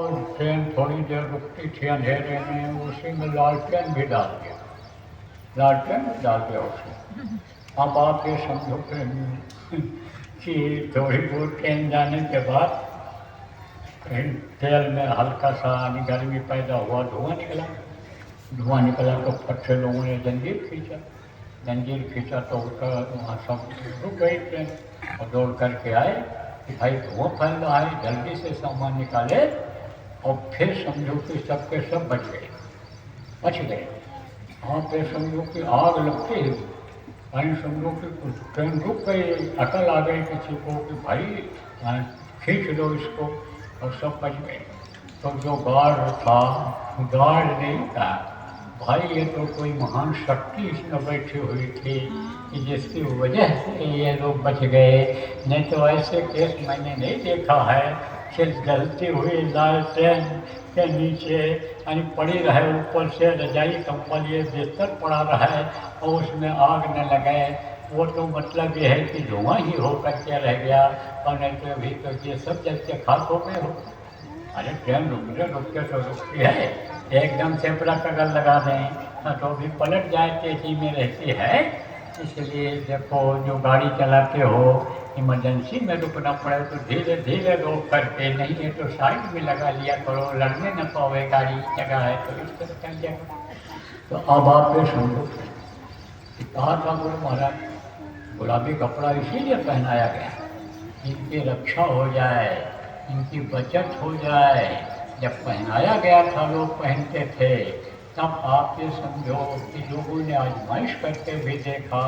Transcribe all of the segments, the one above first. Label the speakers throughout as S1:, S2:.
S1: और ट्रेन थोड़ी देर रुकती थी अंधेरे में, उसी में लालटेन भी डाल दिया, लालटेन डाल दिया उसमें। अब आप ये समझो कि थोड़ी बहुत ट्रेन जाने के बाद कहीं तेल में हल्का सा गर्मी पैदा हुआ, धुआं निकला तो फट से लोगों ने जंजीर खींचा तो उसका वहाँ सब रुक गई ट्रेन और दौड़ करके आए कि भाई धुआं फैल रहा है, जल्दी से सामान निकाले। और फिर समझो कि सबके सब बच गए। वहाँ पे समझो कि आग लगती है, कहीं समझो कि ट्रेन रुक गई, अकल आ गई किसी को कि भाई खींच लो इसको, और सब बच गए। तो जो गार्ड था, गार्ड नहीं था भाई, ये तो कोई महान शक्ति इसमें बैठी हुई थी कि जिसकी वजह से ये लोग बच गए। नहीं तो ऐसे केस मैंने नहीं देखा है कि जलती हुई लालटेन के नीचे यानी पड़ी रहे, ऊपर से रजाई कंबल ये बिस्तर पड़ा रहे और उसमें आग न लगे। वो तो मतलब ये है कि धुआं ही होकर के रह गया, और नहीं तो अभी तो ये सब जल के खाक हो गए हो। अरे ट्रेन रुकते तो रुकती है, एकदम से ब्रेक अगर लगा दें तो भी पलट जाए, तेजी में रहती है। इसलिए देखो, जो गाड़ी चलाते हो, इमरजेंसी में रुकना पड़े तो धीरे धीरे रोक करके, नहीं है तो साइड में लगा लिया करो, लड़ने न पावे गाड़ी, जगह है तो इस तरह कर लिया करो। तो अब आप ये समझो, कहा था गुरु महाराज, गुलाबी कपड़ा इसीलिए पहनाया गया इनकी रक्षा हो जाए, इनकी बचत हो जाए। जब पहनाया गया था, लोग पहनते थे, तब आप ये समझो कि लोगों ने आजमाइश करके भी देखा,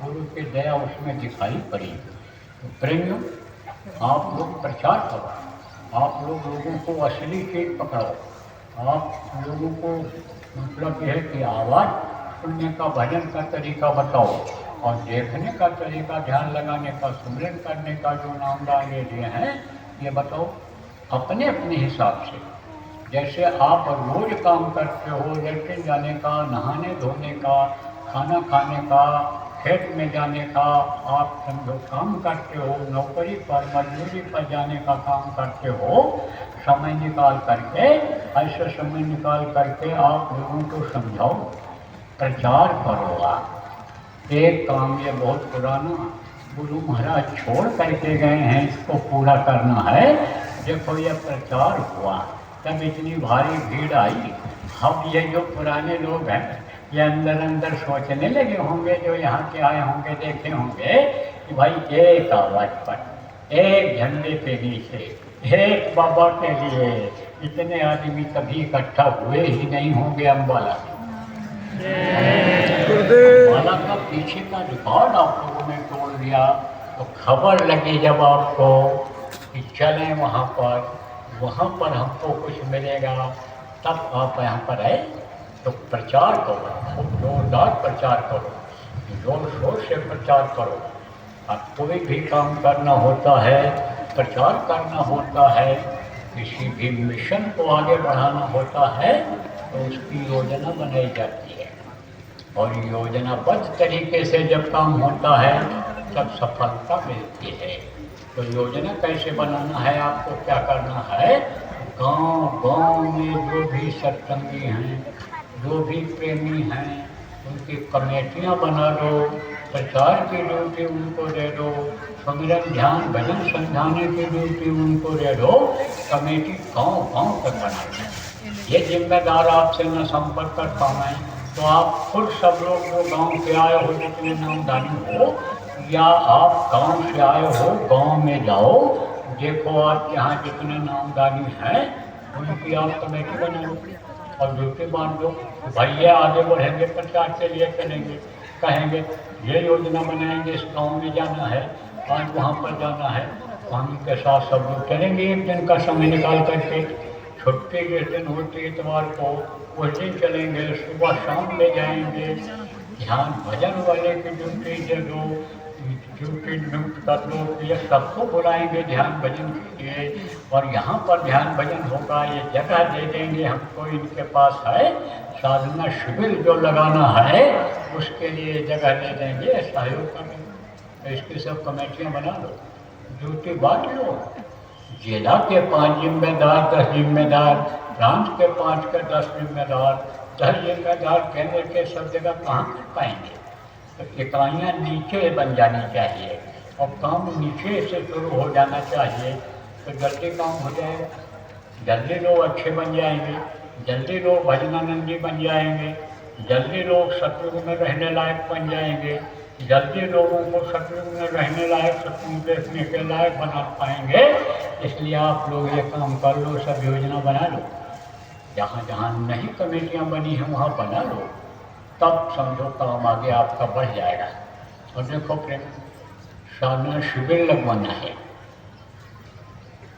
S1: गुरु की दया उसमें दिखाई पड़ी। तो प्रेमियों, आप लोग प्रचार करो, आप लोगों को असली चीज पकड़ो, आप लोगों को मतलब यह है कि आवाज़ सुनने का, भजन का तरीका बताओ, और देखने का तरीका, ध्यान लगाने का, सुमिरन करने का जो नामदान ये दिए हैं, ये बताओ अपने अपने हिसाब से। जैसे आप रोज काम करते हो, लेट्रिन जाने का, नहाने धोने का, खाना खाने का, खेत में जाने का, आप समझो काम करते हो, नौकरी पर, मजदूरी पर जाने का काम करते हो, समय निकाल करके, ऐसे समय निकाल करके आप लोगों को समझाओ, प्रचार करो। आप एक काम ये बहुत पुराना गुरु महाराज छोड़ करके गए हैं, इसको पूरा करना है। देखो ये प्रचार हुआ तब इतनी भारी भीड़ आई। अब ये जो पुराने लोग हैं, ये अंदर अंदर सोचने लगे होंगे, जो यहाँ के आए होंगे, देखे होंगे कि भाई एक आवाज़ पर, एक झंडे के नीचे, एक बाबा के लिए इतने आदमी कभी इकट्ठा हुए ही नहीं होंगे। अम्बाला का पीछे का रिकॉर्ड आप लोगों ने तोड़ दिया। तो खबर लगी जब आपको कि चलें वहाँ पर हमको कुछ मिलेगा, तब आप यहाँ पर आए। तो प्रचार करो, खूब जोरदार प्रचार करो, जोर शोर से प्रचार करो। अब कोई भी काम करना होता है, प्रचार करना होता है, किसी भी मिशन को आगे बढ़ाना होता है, तो उसकी योजना बनाई जाती है, और योजनाबद्ध तरीके से जब काम होता है तब सफलता मिलती है। तो योजना कैसे बनाना है, आपको क्या करना है, गांव में जो भी सत्संगी हैं, जो भी प्रेमी हैं, उनकी कमेटियां बना दो, प्रचार की ड्यूटी उनको दे दो, सुमिरन ध्यान भजन समझाने की ड्यूटी उनको दे दो। कमेटी गांव तक बना दो। ये जिम्मेदार आपसे न संपर्क कर पाएँ तो आप खुद सब लोग जो गांव से आए हो, जितने नामधारी हो, या आप गांव से आए हो, गांव में जाओ, देखो आप यहाँ जितने नामधारी हैं उनकी आप कमेटी बना लो और ड्यूटी बांध दो। भाई ये आगे बढ़ेंगे, प्रचार के लिए चलेंगे, कहेंगे ये योजना बनाएंगे, इस गाँव में जाना है, आज वहाँ पर जाना है, हम के साथ सब लोग चलेंगे। एक दिन का समय निकाल करके, छुट्टी जिस दिन होती इतवार को, उस दिन चलेंगे, सुबह शाम ले जाएंगे। ध्यान भजन वाले की ड्यूटी दे दो, ड्यूटी नियुक्त कर दो, ये सबको बुलाएंगे ध्यान भजन के लिए, और यहाँ पर ध्यान भजन होगा, ये जगह दे देंगे हमको, इनके पास है साधना शिविर जो लगाना है उसके लिए जगह दे देंगे, सहयोग करेंगे। तो इसकी सब कमेटियाँ बना लो, ड्यूटी बांट लो, जिला के 5 जिम्मेदार, 10 जिम्मेदार, प्रांत के 5 के 10 जिम्मेदार, 10 जिम्मेदार केंद्र के सब जगह कहाँ कर पाएंगे? तो इकाइयाँ नीचे बन जानी चाहिए और काम नीचे से शुरू हो जाना चाहिए, तो जल्दी काम हो जाएगा, जल्दी लोग अच्छे बन जाएंगे, जल्दी लोग भजनानंदी बन जाएंगे, जल्दी लोग सतयुग में रहने लायक बन जाएंगे, जल्दी लोगों को सतयुग में रहने लायक, सतयुग देखने के लायक बना पाएंगे। इसलिए आप लोग ये काम कर लो, सब योजना बना लो, जहाँ जहाँ नहीं कमेटियाँ बनी हैं वहाँ बना लो, तब समझो काम आगे आपका बढ़ जाएगा। और देखो प्रेम, साधना शिविर लगवाना है,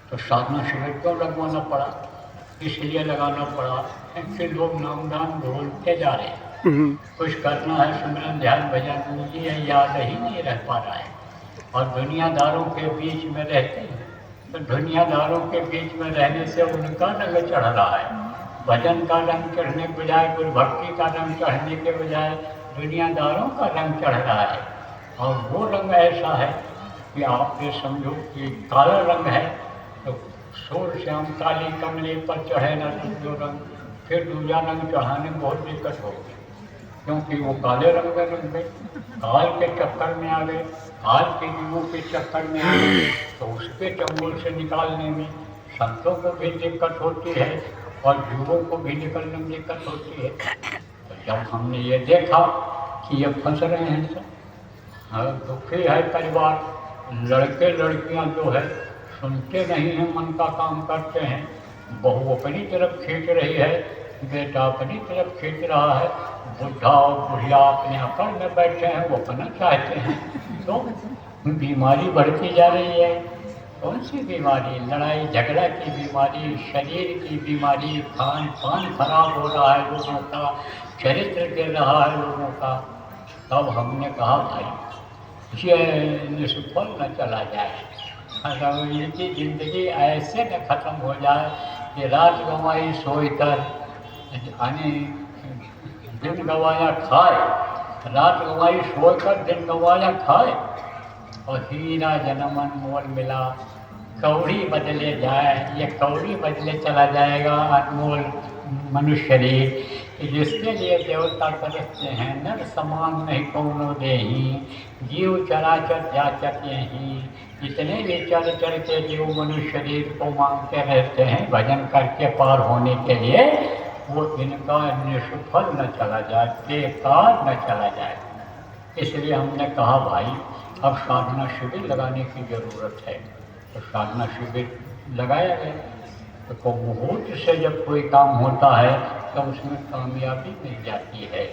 S1: तो साधना शिविर क्यों लगवाना पड़ा? इसलिए लगाना पड़ा कि लोग नामदान भूलते जा रहे हैं, कुछ करना है सिमरन ध्यान भजन, मुझे याद ही नहीं रह पा रहा है, और दुनियादारों के बीच में रहते हैं, तो दुनियादारों के बीच में रहने से उनका रंग चढ़ रहा है, भजन का रंग चढ़ने के बजाय, गुरु भक्ति का रंग चढ़ने के बजाय दुनियादारों का रंग चढ़ रहा है। और वो रंग ऐसा है कि आप ये समझो कि काला रंग है, तो सूर्य श्याम काली कमले पर चढ़े न जो रंग, फिर दूसरा रंग चढ़ाने में बहुत दिक्कत होगी, क्योंकि वो काले रंग में रंग गए, काल के चक्कर में आ गए, काल के जीवों के चक्कर में आ गए, तो उसके चंगुल से निकालने में संतों को भी दिक्कत होती है और जीवों को भी निकलने में दिक्कत होती है। तो जब हमने ये देखा कि ये फंस रहे हैं सब, दुखी है परिवार, लड़के लड़कियां जो है सुनते नहीं हैं, मन का काम करते हैं, बहू अपनी तरफ खींच रही है, बेटा अपनी तरफ खींच रहा है, बुढ़ा और बुढ़िया अपने अकड़ में बैठे हैं, वो अपना चाहते हैं, तो बीमारी बढ़ती जा रही है। कौन सी बीमारी? लड़ाई झगड़ा की बीमारी, शरीर की बीमारी, खान पान खराब हो रहा है लोगों का, चरित्र गिर रहा है लोगों का। तब हमने कहा भाई ये निष्फल न चला जाए, अगर इनकी ज़िंदगी ऐसे न ख़त्म हो जाए कि रात गंवाई सोई कर, यानी दिन गंवाया खाए, रात गंवाई सोई कर दिन गंवाया खाए, और हीरा जनमन मोल मिला कौड़ी बदले जाए, ये कौड़ी बदले चला जाएगा अनमोल मनुष्य शरीर, जिसके लिए देवता तरसते हैं, नर समान नहीं कौनो देही, जीव चराचर जाचक यही, जितने भी चल चल के जीव मनुष्य शरीर को मांगते रहते हैं भजन करके पार होने के लिए, वो इनका निष्फल न चला जाए, बेकार न चला जाए। इसलिए हमने कहा भाई अब साधना शिविर लगाने की ज़रूरत है, तो साधना शिविर लगाया गया। तो मुहूर्त से जब कोई काम होता है तो उसमें कामयाबी मिल जाती है,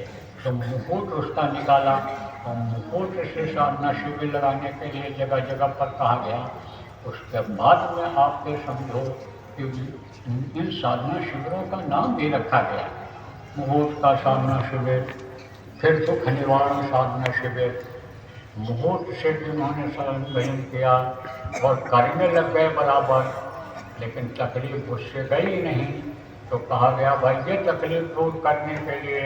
S1: तो मुहूर्त उसका निकाला, और मुहूर्त से साधना शिविर लगाने के लिए जगह जगह पर कहा गया। उसके बाद में आपके समझो कि इन साधना शिविरों का नाम भी रखा गया, मुहूर्त का साधना शिविर, फिर दुख निवारण साधना शिविर। मुहूर्त से जिन्होंने शरण ग्रहण किया और करने लग गए बराबर, लेकिन तकलीफ उससे गई नहीं, तो कहा गया भाई ये तकलीफ दूर करने के लिए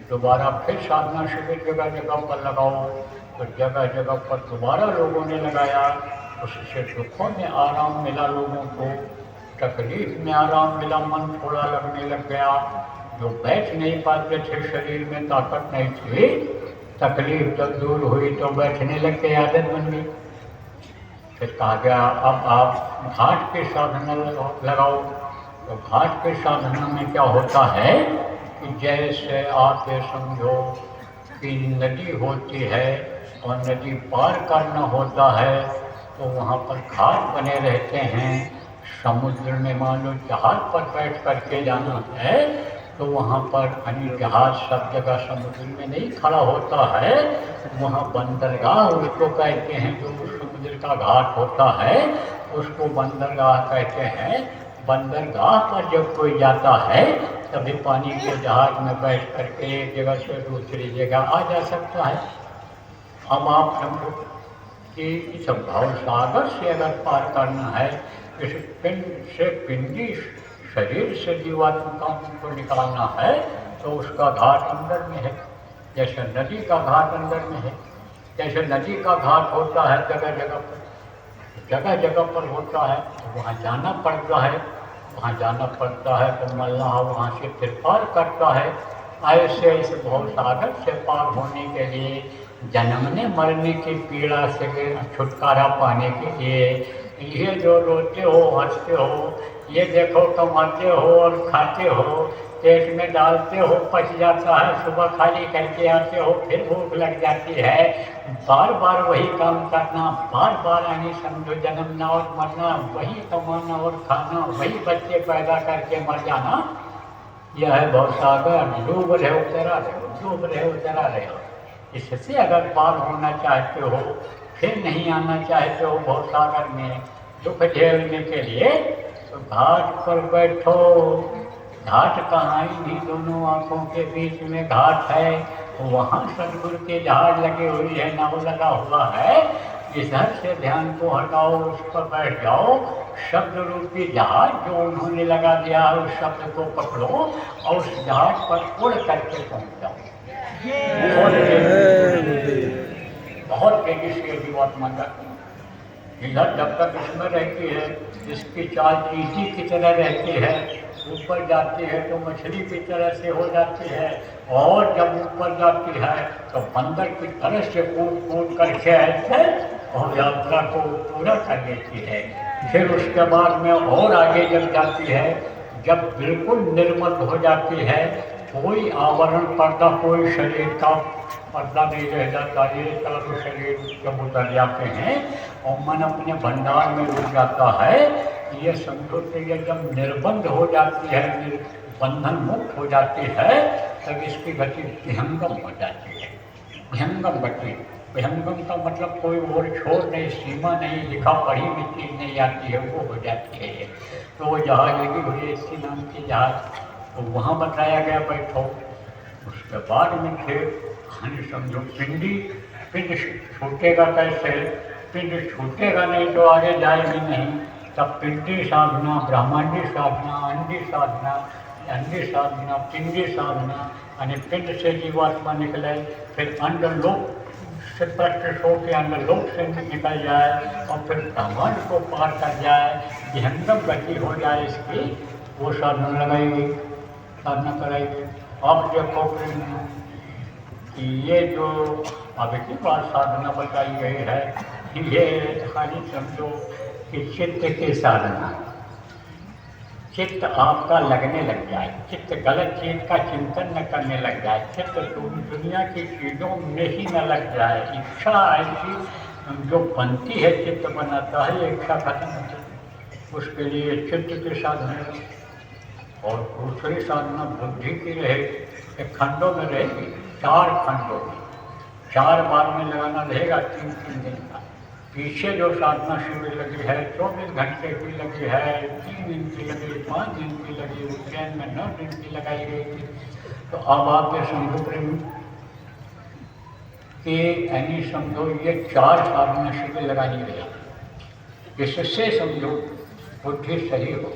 S1: दोबारा फिर साधना शिविर जगह जगह पर लगाओ। तो जगह जगह पर दोबारा लोगों ने लगाया, उससे दुखों में आराम मिला लोगों को, तकलीफ में आराम मिला, मन थोड़ा लगने लग गया, जो बैठ नहीं पाते थे, शरीर में ताकत नहीं थी, तकलीफ जब दूर हुई तो बैठने लग के आदत बन गई। फिर कहा गया अब आप घाट की साधना लगाओ। तो घाट की साधना में क्या होता है कि जैसे आप ये समझो कि नदी होती है और नदी पार करना होता है, तो वहाँ पर घाट बने रहते हैं। समुद्र में मान लो जहाज पर बैठ करके जाना है, तो वहाँ पर अन्य जहाज सब जगह समुद्र में नहीं खड़ा होता है, वहाँ बंदरगाह उसको कहते हैं, जो समुद्र का घाट होता है उसको बंदरगाह कहते हैं। बंदरगाह पर जब कोई जाता है तभी पानी के जहाज में बैठ करके एक जगह से दूसरी जगह आ जा सकता है। अब आप समझो कि इस भाव सागर से अगर पार करना है, इस पिंड से पिंडी शरीर से जीवात्मा को निकालना है, तो उसका घाट अंदर में है। जैसे नदी का घाट अंदर में है, जैसे नदी का घाट होता है जगह जगह पर, जगह जगह पर होता है, तो वहाँ जाना पड़ता है। वहाँ जाना पड़ता है तो मल्लाह वहाँ से फिर पार करता है। ऐसे ऐसे भव सागर से पार होने के लिए, जन्मने मरने की पीड़ा से छुटकारा पाने के लिए, ये जो रोते हो हंसते हो, ये देखो कमाते हो और खाते हो, पेट में डालते हो पच जाता है, सुबह खाली करके आते हो फिर भूख लग जाती है, बार बार वही काम करना, बार बार आनी समझो जन्मना और मरना, वही कमाना और खाना, वही बच्चे पैदा करके मर जाना, यह है भवसागर। डूब रहे हो तैरा रहे हो, डूब रहे हो तैरा रहे हो। इससे अगर पार होना चाहते हो, फिर नहीं आना चाहते हो भवसागर में दुख झेलने के लिए, तो घाट पर बैठो। घाट कहाँ, इन्हीं दोनों आँखों के बीच में घाट है, वहाँ सदगुरु के जहाज लगे हुई है, नाव लगा हुआ है। इधर से ध्यान को हटाओ, उस पर बैठ जाओ, शब्द रूपी जहाज जो उन्होंने लगा दिया है उस शब्द को पकड़ो और उस जहाज पर उड़ करके पहुँच जाओ। बहुत तेजी से जीवात्मा जाती है। इधर जब तक इसमें रहती है, इसकी चाल चींटी की तरह रहती है, ऊपर जाती है तो मछली की तरह से हो जाती है, और जब ऊपर जाती है तो बंदर की तरह से कूद कूद करके ऐसे और यात्रा को पूरा कर लेती है। फिर उसके बाद में और आगे जब जाती है, जब बिल्कुल निर्मल हो जाती है, कोई आवरण पर्दा, कोई शरीर का पर्दा नहीं रह जाता, ये चारों शरीर जब उतर जाते हैं और मन अपने भंडार में रुक जाता है, ये समझो कि ये जब निर्बंध हो जाती है, बंधन मुक्त हो जाती है, तब इसकी गति विहंगम हो जाती है। विहंगम गति, विहंगम का मतलब कोई और छोर नहीं, सीमा नहीं, लिखा पढ़ी भी चीज़ नहीं आती है, वो हो जाती है ये। तो वो जहाज लगी हुई है, इसी नाम की जहाज, तो वहाँ बताया गया बैठो। उसके बाद में फिर समझो पिंड छूटेगा कैसे, पिंड छूटेगा नहीं तो आगे जाएगी नहीं, तब पिंडी साधना, ब्रह्मांडी साधना, अंडी साधना, अंडी साधना, पिंडी साधना, यानी पिंड से जीवात्मा निकले, फिर अंडलोक से प्रत्यक्ष हो के अंडलोक से निकल जाए और फिर ब्रह्मांड को पार कर जाए, विहंगम गति हो जाए इसकी, वो साधना लगाएगी, साधना कराएगी। अब देखो कि ये जो अभी की बात साधना बताई गई है, ये खाली समझो कि चित्त की साधना, चित्त आपका लगने लग जाए, चित्त गलत चीज़ का चिंतन न करने लग जाए, चित्त दुनिया की चीज़ों में ही न लग जाए। इच्छा ऐसी जो बनती है, चित्त बनाता है, इच्छा खत्म होती है, उसके लिए चित्त की साधना। और दूसरी साधना बुद्धि की रहेगी, एक खंडों में रहेगी, 4 खंडों में, 4 बार में लगाना रहेगा, 3-3 दिन का। पीछे जो साधना शिविर लगी है 24 घंटे की लगी है, 3 दिन की लगी, 5 दिन की लगी, उज्जैन में 9 दिन की लगाई गई थी। तो अब आप ये समझो प्रेमी कि यानी समझो ये 4 साधना शिविर लगाई गई, इससे समझो बुद्धि सही हो।